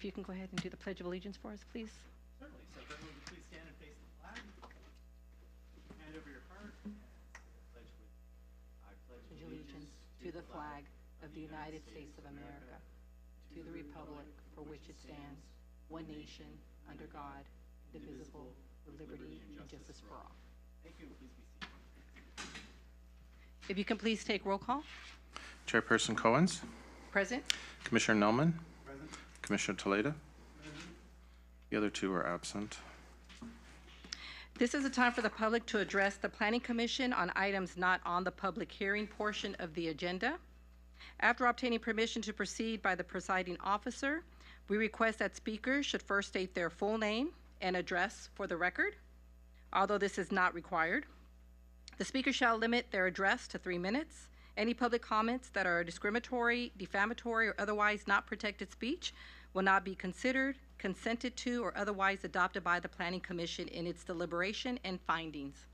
if you can go ahead and do the Pledge of Allegiance for us, please. Certainly. So if everyone would please stand and face the flag. Hand over your heart and pledge with I pledge Allegiance to the flag of the United States of America, to the republic for which it stands, one nation, under God, indivisible, with liberty and justice for all. Thank you. Please be seated. If you can please take roll call. Chairperson Cohens, Present. Commissioner Nelman, Present. Commissioner Toledo. The other two are absent. This is a time for the public to address the Planning Commission on items not on the public hearing portion of the agenda. After obtaining permission to proceed by the presiding officer, we request that speakers should first state their full name and address for the record. Although this is not required, the speaker shall limit their address to 3 minutes. Any public comments that are discriminatory, defamatory, or otherwise not protected speech will not be considered, consented to, or otherwise adopted by the Planning Commission in its deliberation and findings.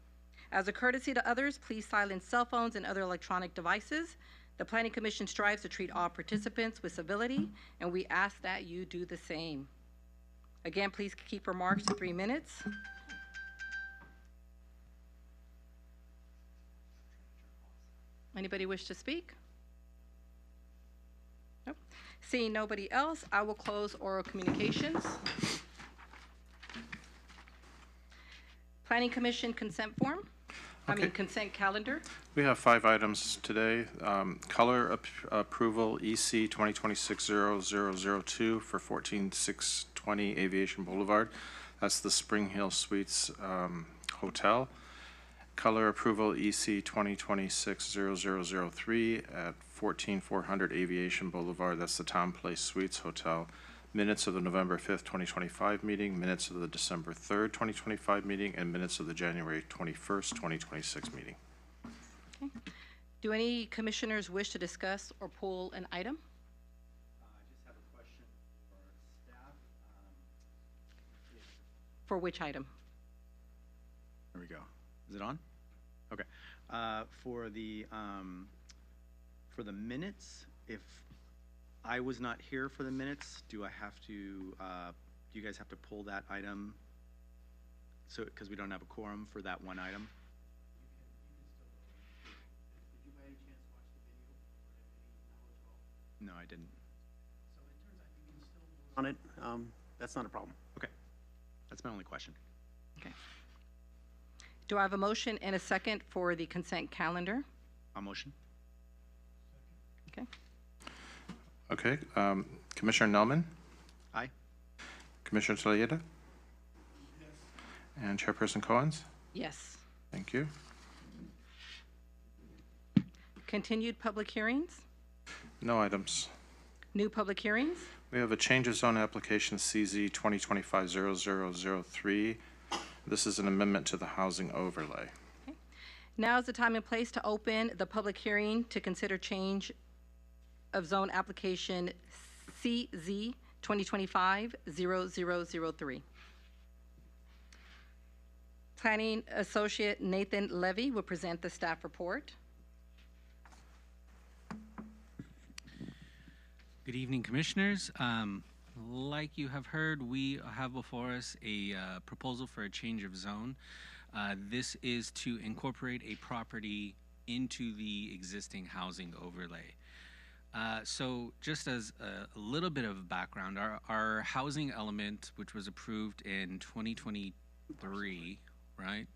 As a courtesy to others, please silence cell phones and other electronic devices. The Planning Commission strives to treat all participants with civility, and we ask that you do the same. Again, please keep remarks to 3 minutes. Anybody wish to speak? Nope. Seeing nobody else, I will close oral communications. Planning Commission consent form. Consent calendar. We have 5 items today. Color approval EC 2026-0002 for 14620 Aviation Boulevard. That's the Spring Hill Suites Hotel. Color approval EC 2026-0003 at 14400 Aviation Boulevard. That's the Town Place Suites Hotel. Minutes of the November 5th, 2025 meeting, minutes of the December 3rd, 2025 meeting, and minutes of the January 21st, 2026 meeting. Okay. Do any commissioners wish to discuss or pull an item? I just have a question for staff. For which item? There we go. Is it on? Okay. For the minutes, if I was not here for the minutes, do I have to, do you guys have to pull that item? So, because we don't have a quorum for that one item? Did you by any chance watch the video or have any knowledge at all? No, I didn't. So it turns out you can still vote on it. That's not a problem. Okay. That's my only question. Okay. Do I have a motion and a second for the consent calendar? A motion? Okay. Okay. Commissioner Nelman, Aye. Commissioner Toledo, and Chairperson Cohens. Yes. Thank you. Continued public hearings? No items. New public hearings? We have a change of zone application CZ 2025-0003. This is an amendment to the housing overlay. Okay. Now is the time and place to open the public hearing to consider change of zone application CZ 2025-0003. Planning Associate Nathan Levy will present the staff report. Good evening, Commissioners. Like you have heard, we have before us a proposal for a change of zone. This is to incorporate a property into the existing housing overlay. So just as a little bit of background, our housing element, which was approved in 2023, right?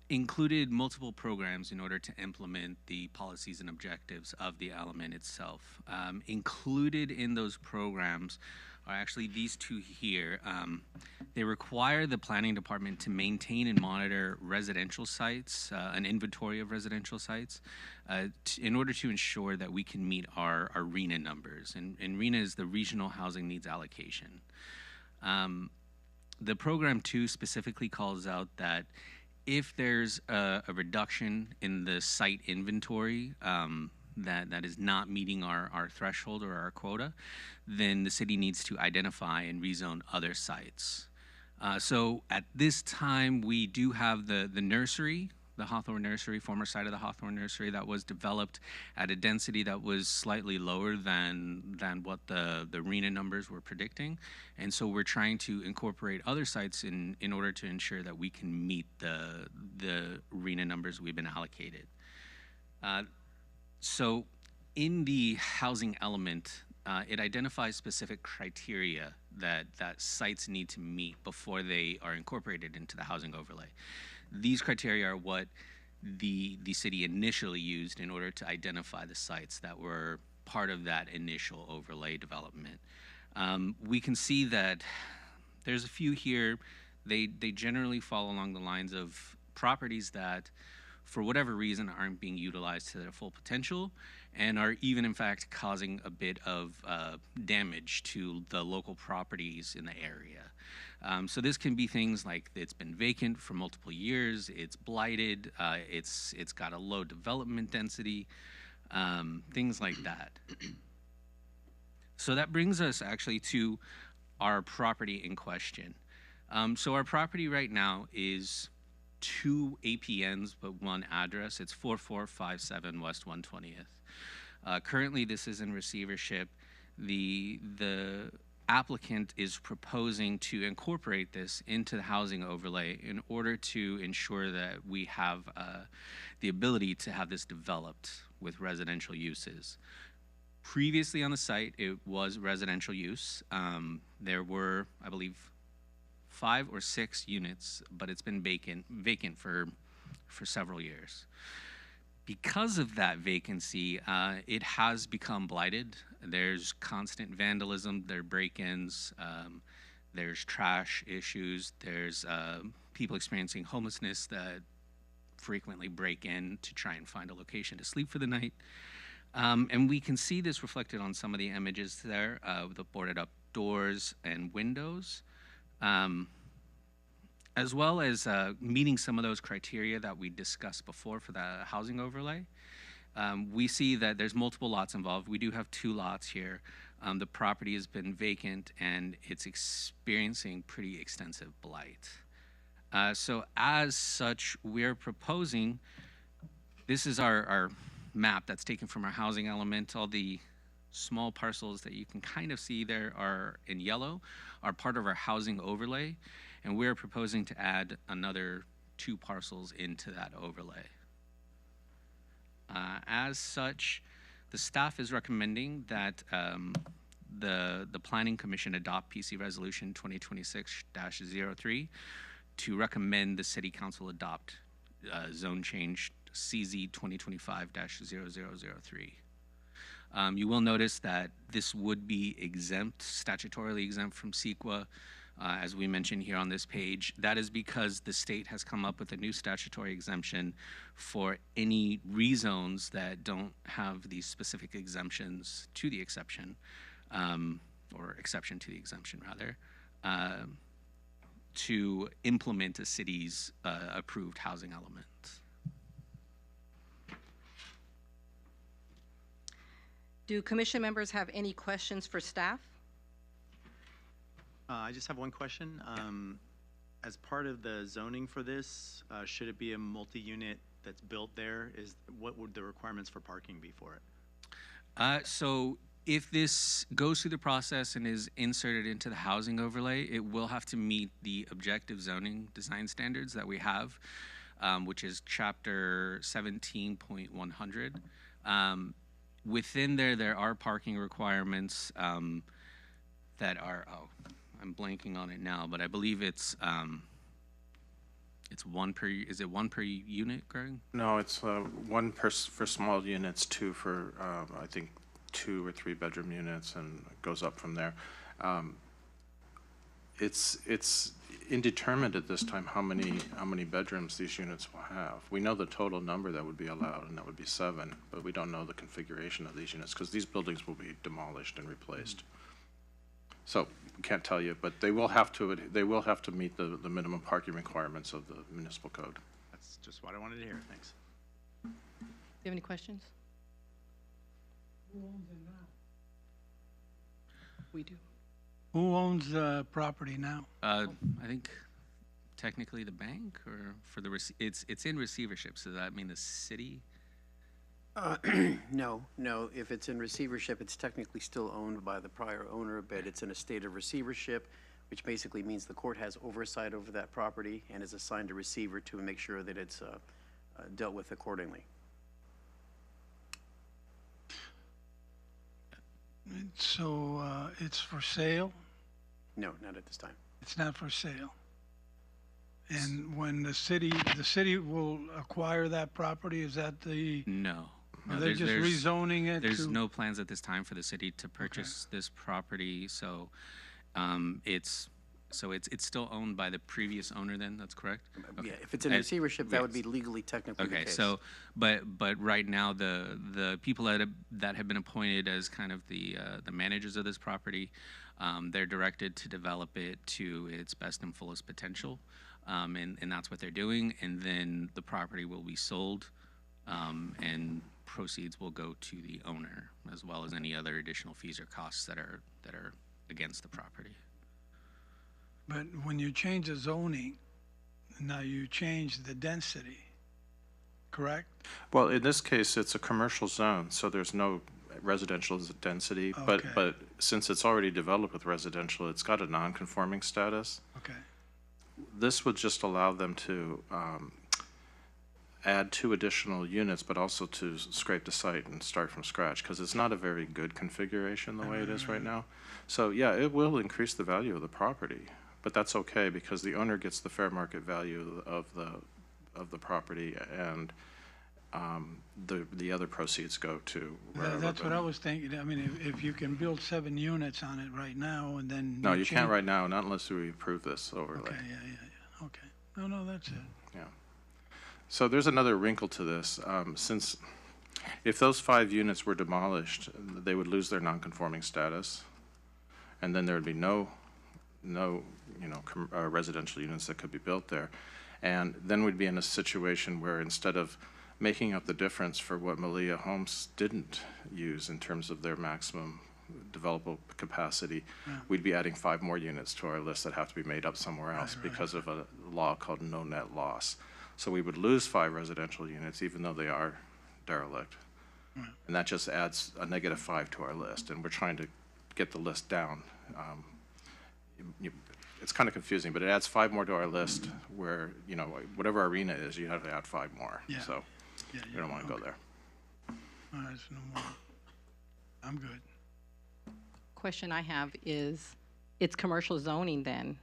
Included multiple programs in order to implement the policies and objectives of the element itself. Included in those programs are actually these two here. They require the planning department to maintain and monitor residential sites, an inventory of residential sites, in order to ensure that we can meet our RHNA numbers. And RHNA is the Regional Housing Needs Allocation. The program too specifically calls out that if there's a reduction in the site inventory that is not meeting our threshold or our quota, then the city needs to identify and rezone other sites. So at this time, we do have the nursery the Hawthorne Nursery, former site of the Hawthorne Nursery, that was developed at a density that was slightly lower than what the RENA numbers were predicting. And so we're trying to incorporate other sites in order to ensure that we can meet the RENA numbers we've been allocated. So in the housing element, it identifies specific criteria that sites need to meet before they are incorporated into the housing overlay. These criteria are what the city initially used in order to identify the sites that were part of that initial overlay development. We can see that there's a few here. They generally fall along the lines of properties that, for whatever reason, aren't being utilized to their full potential and are even, in fact, causing a bit of damage to the local properties in the area. So this can be things like it's been vacant for multiple years, it's blighted, it's got a low development density, things like that. So that brings us actually to our property in question. So our property right now is 2 APNs but 1 address. It's 4457 West 120th. Currently, this is in receivership. The applicant is proposing to incorporate this into the housing overlay in order to ensure that we have the ability to have this developed with residential uses. Previously on the site, it was residential use. There were, I believe, 5 or 6 units, but it's been vacant for several years. Because of that vacancy, it has become blighted. There's constant vandalism, there are break-ins, there's trash issues, there's people experiencing homelessness that frequently break in to try and find a location to sleep for the night. And we can see this reflected on some of the images there with the boarded up doors and windows. As well as meeting some of those criteria that we discussed before for the housing overlay. We see that there's multiple lots involved. We do have 2 lots here. The property has been vacant and it's experiencing pretty extensive blight. So as such, we're proposing, this is our map that's taken from our housing element. All the small parcels that you can kind of see there are in yellow, are part of our housing overlay. And we're proposing to add another 2 parcels into that overlay. As such, the staff is recommending that the Planning Commission adopt PC Resolution 2026-03 to recommend the City Council adopt zone change CZ 2025-0003. You will notice that this would be exempt, statutorily exempt from CEQA. As we mentioned here on this page, that is because the state has come up with a new statutory exemption for any rezones that don't have these specific exemptions to the exception, or exception to the exemption rather, to implement a city's approved housing element. Do commission members have any questions for staff? I just have one question. As part of the zoning for this, should it be a multi-unit that's built there? What would the requirements for parking be for it? So if this goes through the process and is inserted into the housing overlay, it will have to meet the objective zoning design standards that we have, which is chapter 17.100. Within there are parking requirements that are, I'm blanking on it now, but I believe it's 1 per, is it 1 per unit, Greg? No, it's 1 for small units, 2 for, I think, 2 or 3 bedroom units, and it goes up from there. It's indeterminate at this time how many bedrooms these units will have. We know the total number that would be allowed, and that would be 7, but we don't know the configuration of these units because these buildings will be demolished and replaced. So we can't tell you, but they will have to meet the minimum parking requirements of the municipal code. That's just what I wanted to hear. Thanks. Do you have any questions? Who owns it now? We do. Who owns the property now? I think technically the bank, or for the, it's in receivership, so does that mean the city? No, if it's in receivership, it's technically still owned by the prior owner, but it's in a state of receivership, which basically means the court has oversight over that property and is assigned a receiver to make sure that it's dealt with accordingly. So, it's for sale? No, not at this time. It's not for sale? And when the city will acquire that property, is that the, No. are No, they just rezoning it There's to? no plans at this time for the city to purchase this property, so it's still owned by the previous owner then, that's correct? Okay. Yeah, if it's in receivership, that would be legally technically the Okay, case. so, but right now, the people that have been appointed as kind of the managers of this property, they're directed to develop it to its best and fullest potential, and that's what they're doing, and then the property will be sold, and proceeds will go to the owner, as well as any other additional fees or costs that are against the property. But when you change the zoning, now you change the density, correct? Well, in this case, it's a commercial zone, so there's no residential density. Okay. But since it's already developed with residential, it's got a non-conforming status. Okay, This would just allow them to add 2 additional units, but also to scrape the site and start from scratch, because it's not a very good configuration the way it is right now. So, yeah, it will increase the value of the property, but that's okay, because the owner gets the fair market value of the property, and the other proceeds go to wherever. that's what I was thinking. I mean, if you can build 7 units on it right now and then. No, you can't change- right now, not unless we approve this overlay. Okay, yeah, okay. No, that's it. So there's another wrinkle to this. Since if those 5 units were demolished, they would lose their non-conforming status, and then there would be no residential units that could be built there. And then we'd be in a situation where instead of making up the difference for what Malia Homes didn't use in terms of their maximum developable capacity, we'd be adding 5 more units to our list that have to be made up somewhere else because of a law called no net loss. So we would lose 5 residential units even though they are derelict. And that just adds a -5 to our list, and we're trying to get the list down. It's kind of confusing, but it adds 5 more to our list where, whatever arena is, you have to add 5 more. Yeah. So we don't want to go there. All right, there's no more. I'm good. Question I have is, it's commercial zoning then,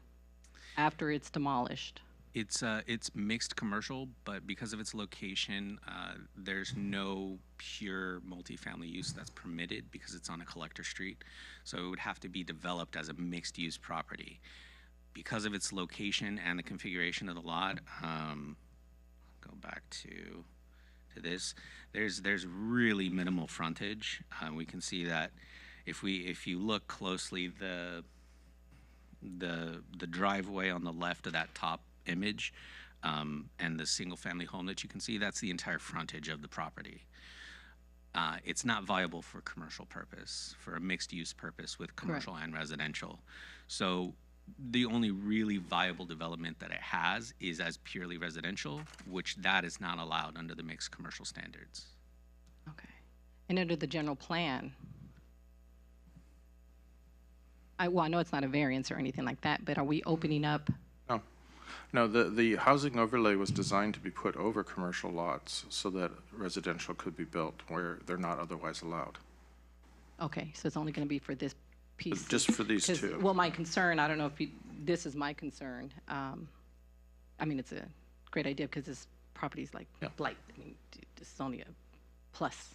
after it's demolished? It's mixed commercial, but because of its location, there's no pure multifamily use that's permitted because it's on a collector street. So it would have to be developed as a mixed-use property. Because of its location and the configuration of the lot, go back to this. There's really minimal frontage. We can see that if you look closely, the driveway on the left of that top image, and the single-family home that you can see, that's the entire frontage of the property. It's not viable for commercial purpose, for a mixed-use purpose with commercial and residential. So the only really viable development that it has is as purely residential, which that is not allowed under the mixed commercial standards. Okay. And under the general plan, I know it's not a variance or anything like that, but are we opening up? No, the housing overlay was designed to be put over commercial lots so that residential could be built where they're not otherwise allowed. Okay, so it's only going to be for this piece? Just for these 'Cause, 2. well, my concern, I don't know if this is my concern. I mean, it's a great idea because this property is like blight. I mean, this is only a plus.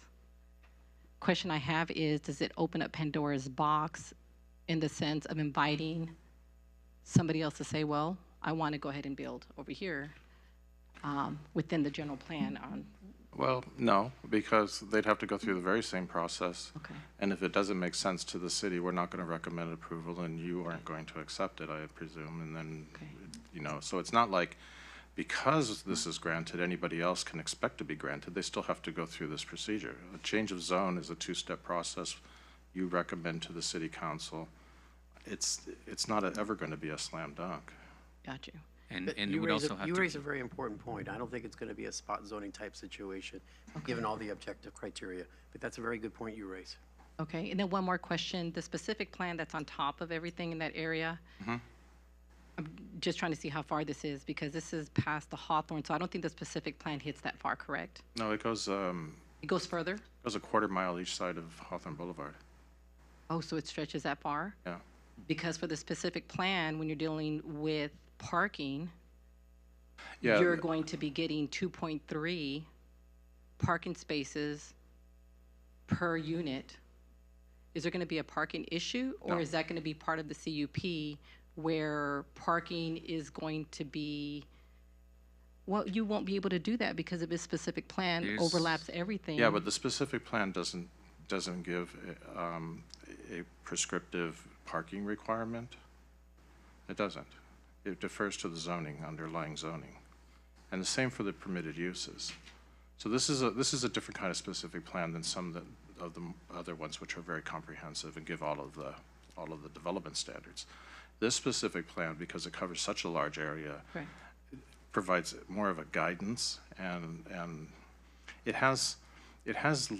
Question I have is, does it open up Pandora's box in the sense of inviting somebody else to say, well, I want to go ahead and build over here within the general plan on? Well, no, because they'd have to go through the very same process. Okay. And if it doesn't make sense to the city, we're not going to recommend approval, and you aren't going to accept it, I presume. And then, so it's not like because this is granted, anybody else can expect to be granted. They still have to go through this procedure. A change of zone is a 2-step process. You recommend to the city council. It's not ever going to be a slam dunk. Got you. And But it you would raise also have you to. raise a very important point. I don't think it's going to be a spot zoning type situation, given all the objective criteria. But that's a very good point you raise. Okay, and then one more question. The specific plan that's on top of everything in that area, I'm just trying to see how far this is, because this is past the Hawthorne, so I don't think the specific plan hits that far, correct? No, it goes It goes further? a quarter mile each side of Hawthorne Boulevard. Oh, so it stretches that far? Yeah. Because for the specific plan, when you're dealing with parking, Yeah. you're going to be getting 2.3 parking spaces per unit. Is there going to be a parking issue, or No. is that going to be part of the CUP where parking is going to be, well, you won't be able to do that because of this specific plan There's- overlaps everything. Yeah, but the specific plan doesn't give a prescriptive parking requirement. It doesn't. It defers to the zoning, underlying zoning. And the same for the permitted uses. So this is a different kind of specific plan than of the other ones, which are very comprehensive and give all of the development standards. This specific plan, because it covers such a large area, Right. provides more of a guidance, and it has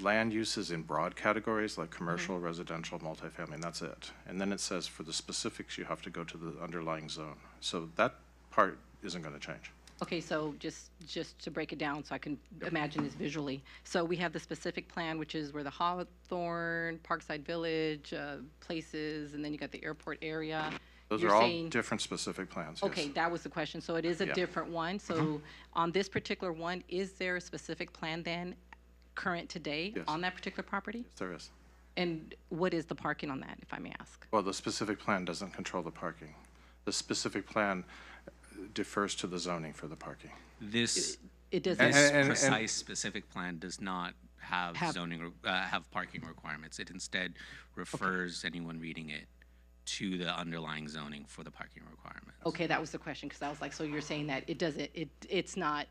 land uses in broad categories like commercial, residential, multifamily, and that's it. And then it says for the specifics, you have to go to the underlying zone. So that part isn't going to change. Okay, so just to break it down so I can imagine this visually. So we have the specific plan, which is where the Hawthorne, Parkside Village, places, and then you got the airport area. Those You're are all saying- different specific plans, yes. Okay, that was the question. So it is a Yeah. different one. So on this particular one, is there a specific plan then current today Yes. on that particular property? Yes, there is. And what is the parking on that, if I may ask? Well, the specific plan doesn't control the parking. The specific plan defers to the zoning for the parking. This It doesn't, And- precise specific plan does not have Have- have parking requirements. It instead refers anyone reading it to the underlying zoning for the parking requirements. okay, that was the question, because I was like, so you're saying that it doesn't, it's not,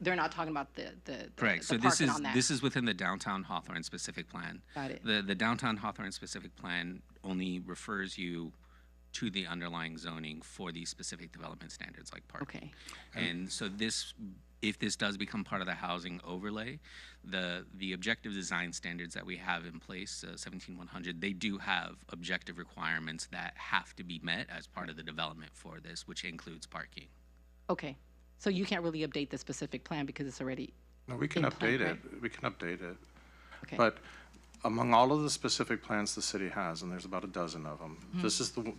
they're not talking about the Correct. So the this parking is on that. this is within the downtown Hawthorne specific plan. Got it. The downtown Hawthorne specific plan only refers you to the underlying zoning for these specific development standards like parking. Okay, And so if this does become part of the housing overlay, the objective design standards that we have in place, 17100, they do have objective requirements that have to be met as part of the development for this, which includes parking. okay. So you can't really update the specific plan because it's already, No, we can In plan, update it. right? We can update it. okay. But among all of the specific plans the city has, and there's about a dozen of them,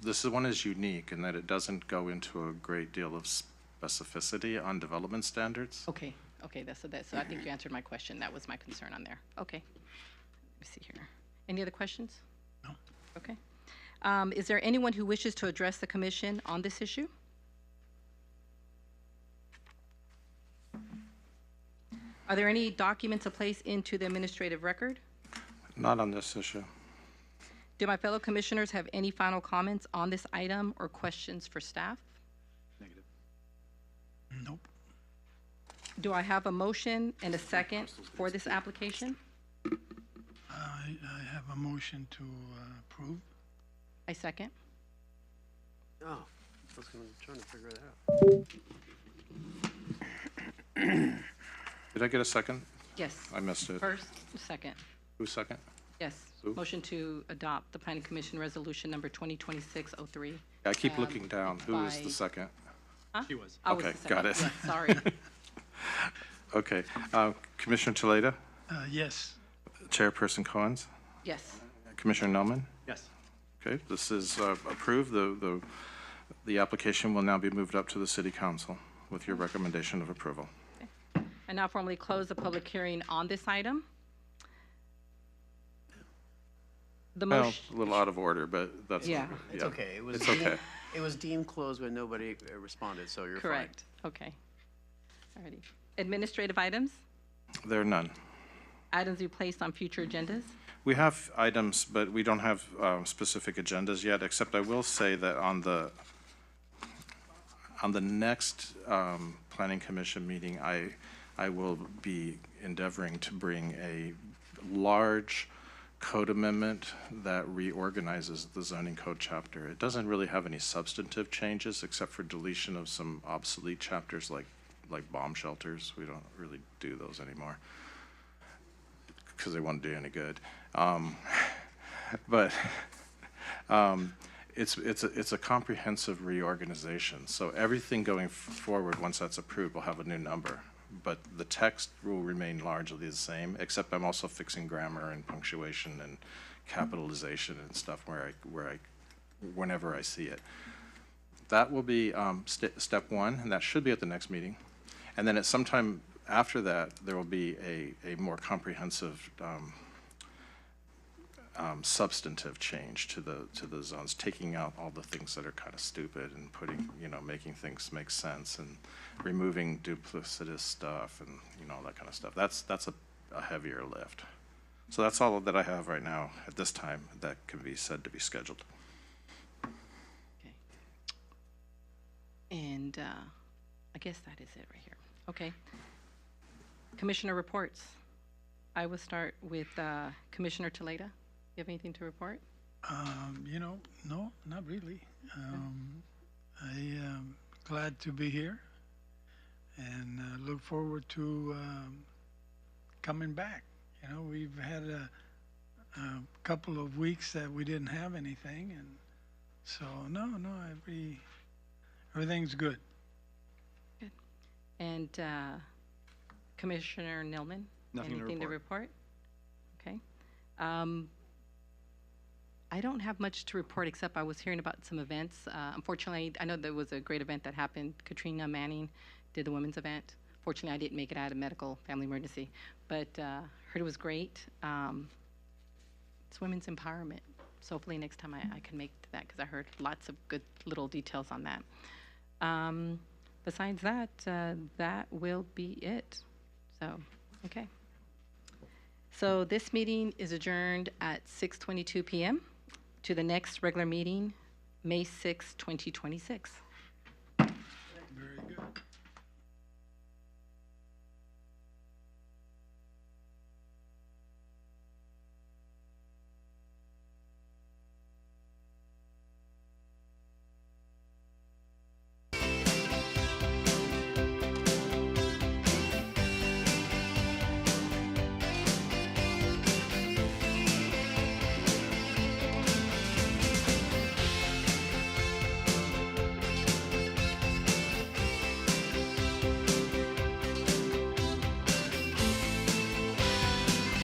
this one is unique in that it doesn't go into a great deal of specificity on development standards. Okay, so I think you answered my question. That was my concern on there. Okay. Let me see here. Any other questions? No. Okay. Is there anyone who wishes to address the commission on this issue? Are there any documents to place into the administrative record? Not on this issue. Do my fellow commissioners have any final comments on this item or questions for staff? Negative. Nope. Do I have a motion and a second for this application? I have a motion to approve. I second. Oh, I was trying to figure that out. Did I get a second? Yes. I missed it. First, second. Who's second? Yes. Who? Motion to adopt the Planning Commission Resolution Number 2026-03. I keep looking down. Who is by- the second? She was. I was Okay, the got second. it. Yes, sorry. Okay. Commissioner Toledo, Yes. Chairperson Cohens, Yes. Commissioner Nelman. Yes. Okay, this is approved. The application will now be moved up to the city council with your recommendation of approval. I now formally close the public hearing on this item. The Well, motion, a little out of order, but that's. Yeah. It's okay. It's okay. It was deemed closed when nobody responded, so you're fine. correct. Okay. Alrighty. Administrative items? There are none. Items you placed on future agendas? We have items, but we don't have specific agendas yet, except I will say that on the next Planning Commission meeting, I will be endeavoring to bring a large code amendment that reorganizes the zoning code chapter. It doesn't really have any substantive changes except for deletion of some obsolete chapters like bomb shelters. We don't really do those anymore because they won't do any good. But it's a comprehensive reorganization. So everything going forward, once that's approved, will have a new number. But the text will remain largely the same, except I'm also fixing grammar and punctuation and capitalization and stuff whenever I see it. That will be step one, and that should be at the next meeting. And then at some time after that, there will be a more comprehensive substantive change to the zones, taking out all the things that are kind of stupid and putting, making things make sense and removing duplicitous stuff and, all that kind of stuff. That's a heavier lift. So that's all that I have right now at this time that can be said to be scheduled. Okay. And I guess that is it right here. Okay. Commissioner reports. I will start with Commissioner Toledo. You have anything to report? No, not really. I am glad to be here and look forward to coming back. We've had a couple of weeks that we didn't have anything, and so everything's good. Good. And Commissioner Nillman? Nothing to Anything to report? Okay. I don't have much to report except I was hearing about some events. Unfortunately, I know there was a great event that happened. Katrina Manning did the women's event. Fortunately, I didn't make it. I had a medical family emergency, but heard it was great. It's women's empowerment. So hopefully next time I can make that because I heard lots of good little details on that. Besides that, that will be it. So, okay. So this meeting is adjourned at 6:22 p.m. to the next regular meeting, May 6, 2026.